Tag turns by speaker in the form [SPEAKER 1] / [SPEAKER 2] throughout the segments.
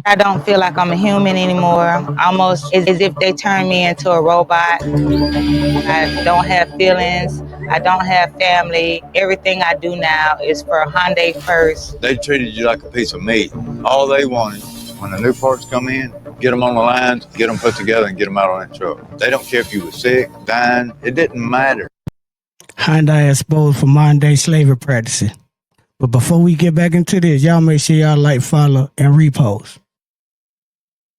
[SPEAKER 1] I don't feel like I'm a human anymore. Almost as if they turned me into a robot. I don't have feelings. I don't have family. Everything I do now is for Hyundai first.
[SPEAKER 2] They treated you like a piece of meat. All they wanted, when the new parts come in, get them on the lines, get them put together, and get them out on that truck. They don't care if you were sick, dying. It didn't matter.
[SPEAKER 3] Hyundai exposed for modern day slavery practices. But before we get back into this, y'all make sure y'all like, follow, and repost.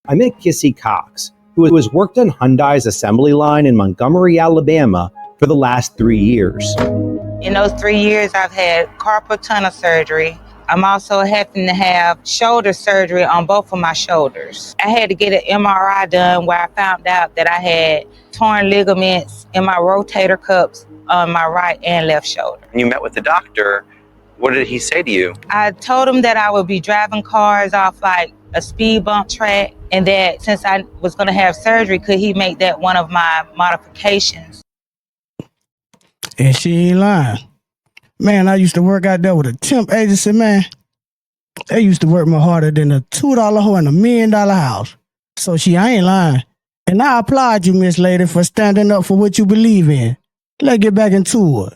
[SPEAKER 4] I met Kissy Cox, who has worked on Hyundai's assembly line in Montgomery, Alabama for the last 3 years.
[SPEAKER 1] In those 3 years, I've had carpal tunnel surgery. I'm also having to have shoulder surgery on both of my shoulders. I had to get an MRI done where I found out that I had torn ligaments in my rotator cuffs on my right and left shoulder.
[SPEAKER 5] You met with the doctor. What did he say to you?
[SPEAKER 1] I told him that I would be driving cars off like a speed bump track, and that since I was going to have surgery, could he make that one of my modifications?
[SPEAKER 3] And she ain't lying. Man, I used to work out there with a temp agency, man. They used to work more harder than a $2 hoe in $1 million house. So I ain't lying. And I applaud you, Miss Lady, for standing up for what you believe in. Let's get back into it.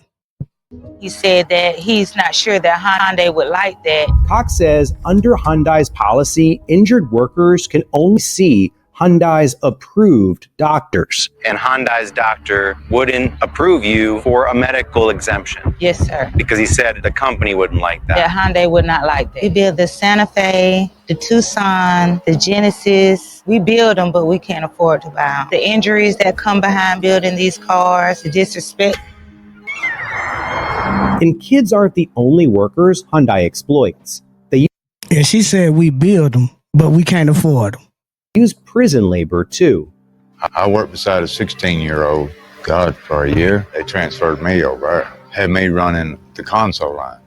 [SPEAKER 1] He said that he's not sure that Hyundai would like that.
[SPEAKER 4] Cox says under Hyundai's policy, injured workers can only see Hyundai's approved doctors.
[SPEAKER 5] And Hyundai's doctor wouldn't approve you for a medical exemption.
[SPEAKER 1] Yes, sir.
[SPEAKER 5] Because he said the company wouldn't like that.
[SPEAKER 1] That Hyundai would not like that. We build the Santa Fe, the Tucson, the Genesis. We build them, but we can't afford to buy them. The injuries that come behind building these cars, the disrespect.
[SPEAKER 4] And kids aren't the only workers Hyundai exploits. They
[SPEAKER 3] And she said we build them, but we can't afford them.
[SPEAKER 4] use prison labor too.
[SPEAKER 2] I worked beside a 16-year-old. God, for a year, they transferred me over. Had me running the console line.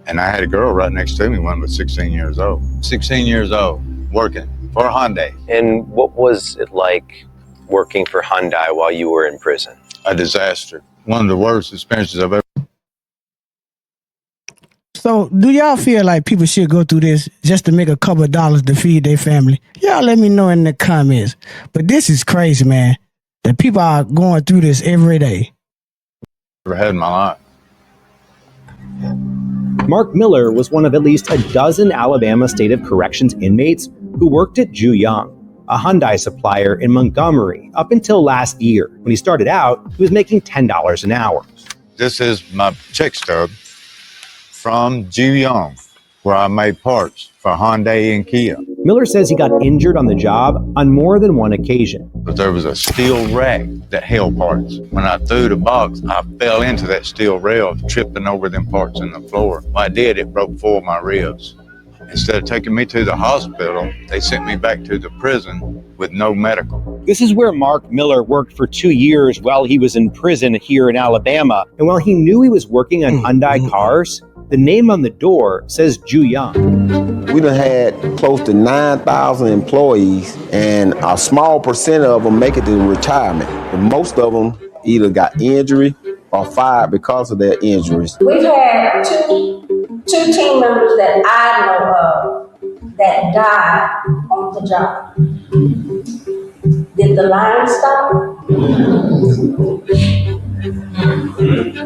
[SPEAKER 2] And I had a girl right next to me, one was 16 years old. 16 years old, working for Hyundai.
[SPEAKER 5] And what was it like working for Hyundai while you were in prison?
[SPEAKER 2] A disaster. One of the worst experiences I've ever.
[SPEAKER 3] So, do y'all feel like people should go through this just to make a couple of dollars to feed their family? Y'all let me know in the comments. But this is crazy, man. That people are going through this every day.
[SPEAKER 2] Ever had in my life.
[SPEAKER 4] Mark Miller was one of at least a dozen Alabama State of Corrections inmates who worked at Ju Young, a Hyundai supplier in Montgomery, up until last year. When he started out, he was making $10 an hour.
[SPEAKER 2] This is my check stub from Ju Young, where I made parts for Hyundai and Kia.
[SPEAKER 4] Miller says he got injured on the job on more than one occasion.
[SPEAKER 2] But there was a steel rack that held parts. When I threw the box, I fell into that steel rail, tripping over them parts in the floor. When I did, it broke 4 of my ribs. Instead of taking me to the hospital, they sent me back to the prison with no medical.
[SPEAKER 4] This is where Mark Miller worked for 2 years while he was in prison here in Alabama. And while he knew he was working on Hyundai cars, the name on the door says Ju Young.
[SPEAKER 6] We done had close to 9,000 employees, and a small percent of them make it to retirement. But most of them either got injury or fired because of their injuries.
[SPEAKER 7] We've had two team members that I know of that died on the job. Did the line stop?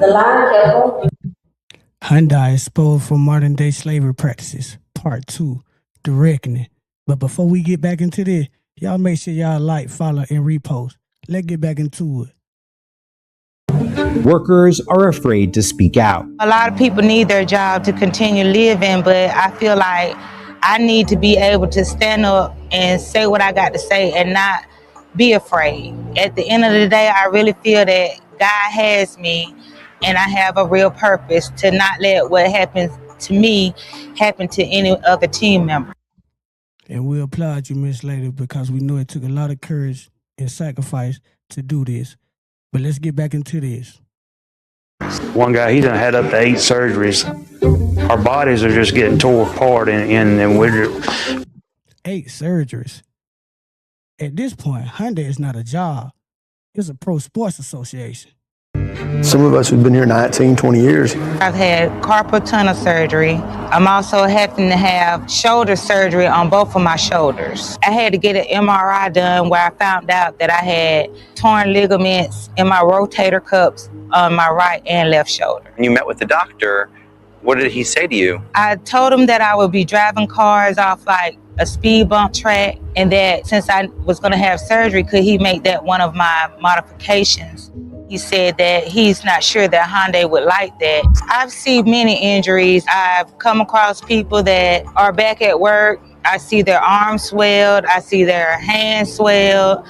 [SPEAKER 7] The line kept on.
[SPEAKER 3] Hyundai exposed for modern day slavery practices, part 2, the reckoning. But before we get back into this, y'all make sure y'all like, follow, and repost. Let's get back into it.
[SPEAKER 4] Workers are afraid to speak out.
[SPEAKER 1] A lot of people need their job to continue living, but I feel like I need to be able to stand up and say what I got to say and not be afraid. At the end of the day, I really feel that God has me and I have a real purpose to not let what happens to me happen to any other team member.
[SPEAKER 3] And we applaud you, Miss Lady, because we know it took a lot of courage and sacrifice to do this. But let's get back into this.
[SPEAKER 8] One guy, he done had up to 8 surgeries. Our bodies are just getting tore apart, and we're
[SPEAKER 3] 8 surgeries. At this point, Hyundai is not a job. It's a pro sports association.
[SPEAKER 9] Some of us have been here 19, 20 years.
[SPEAKER 1] I've had carpal tunnel surgery. I'm also having to have shoulder surgery on both of my shoulders. I had to get an MRI done where I found out that I had torn ligaments in my rotator cuffs on my right and left shoulder.
[SPEAKER 5] You met with the doctor. What did he say to you?
[SPEAKER 1] I told him that I would be driving cars off like a speed bump track, and that since I was going to have surgery, could he make that one of my modifications? He said that he's not sure that Hyundai would like that. I've seen many injuries. I've come across people that are back at work. I see their arms swelled. I see their hands swelled.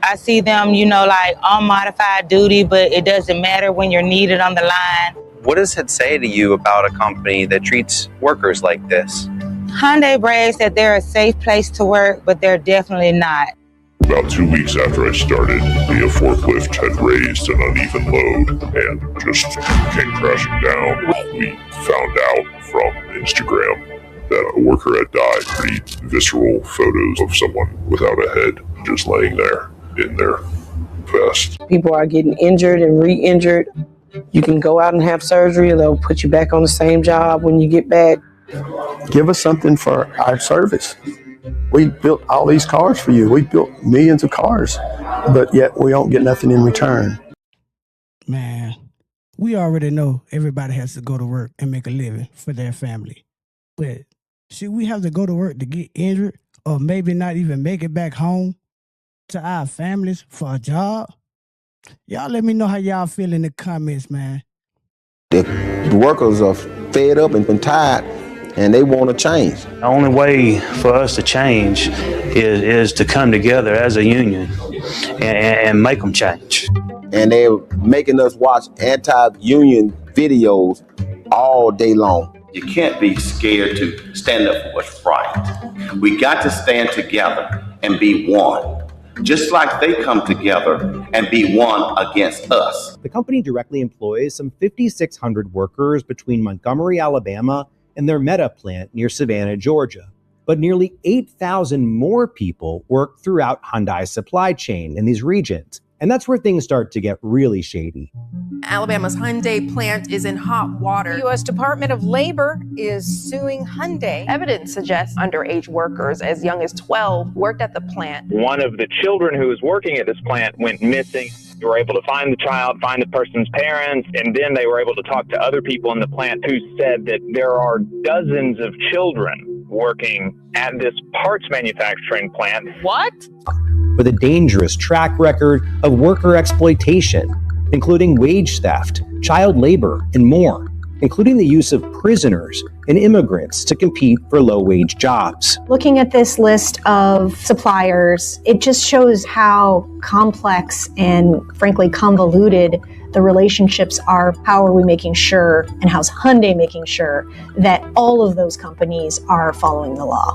[SPEAKER 1] I see them, like on modified duty, but it doesn't matter when you're needed on the line.
[SPEAKER 5] What does it say to you about a company that treats workers like this?
[SPEAKER 1] Hyundai brags that they're a safe place to work, but they're definitely not.
[SPEAKER 10] About 2 weeks after I started, the forklift had raised an uneven load and just came crashing down. We found out from Instagram that a worker had died. Pretty visceral photos of someone without a head just laying there in their vest.
[SPEAKER 11] People are getting injured and re-injured. You can go out and have surgery, they'll put you back on the same job when you get back.
[SPEAKER 9] Give us something for our service. We built all these cars for you. We built millions of cars, but yet we don't get nothing in return.
[SPEAKER 3] Man, we already know everybody has to go to work and make a living for their family. But should we have to go to work to get injured or maybe not even make it back home to our families for a job? Y'all let me know how y'all feel in the comments, man.
[SPEAKER 6] The workers are fed up and tired, and they want to change.
[SPEAKER 8] The only way for us to change is to come together as a union and make them change.
[SPEAKER 6] And they're making us watch anti-union videos all day long.
[SPEAKER 12] You can't be scared to stand up for what's right. We got to stand together and be one. Just like they come together and be one against us.
[SPEAKER 4] The company directly employs some 5,600 workers between Montgomery, Alabama, and their Meta plant near Savannah, Georgia. But nearly 8,000 more people work throughout Hyundai's supply chain in these regions. And that's where things start to get really shady.
[SPEAKER 13] Alabama's Hyundai plant is in hot water.
[SPEAKER 14] The U.S. Department of Labor is suing Hyundai.
[SPEAKER 13] Evidence suggests underage workers as young as 12 worked at the plant.
[SPEAKER 15] One of the children who was working at this plant went missing. They were able to find the child, find the person's parents, and then they were able to talk to other people in the plant who said that there are dozens of children working at this parts manufacturing plant.
[SPEAKER 14] What?
[SPEAKER 4] With a dangerous track record of worker exploitation, including wage theft, child labor, and more, including the use of prisoners and immigrants to compete for low-wage jobs.
[SPEAKER 16] Looking at this list of suppliers, it just shows how complex and frankly convoluted the relationships are. How are we making sure, and how's Hyundai making sure that all of those companies are following the law?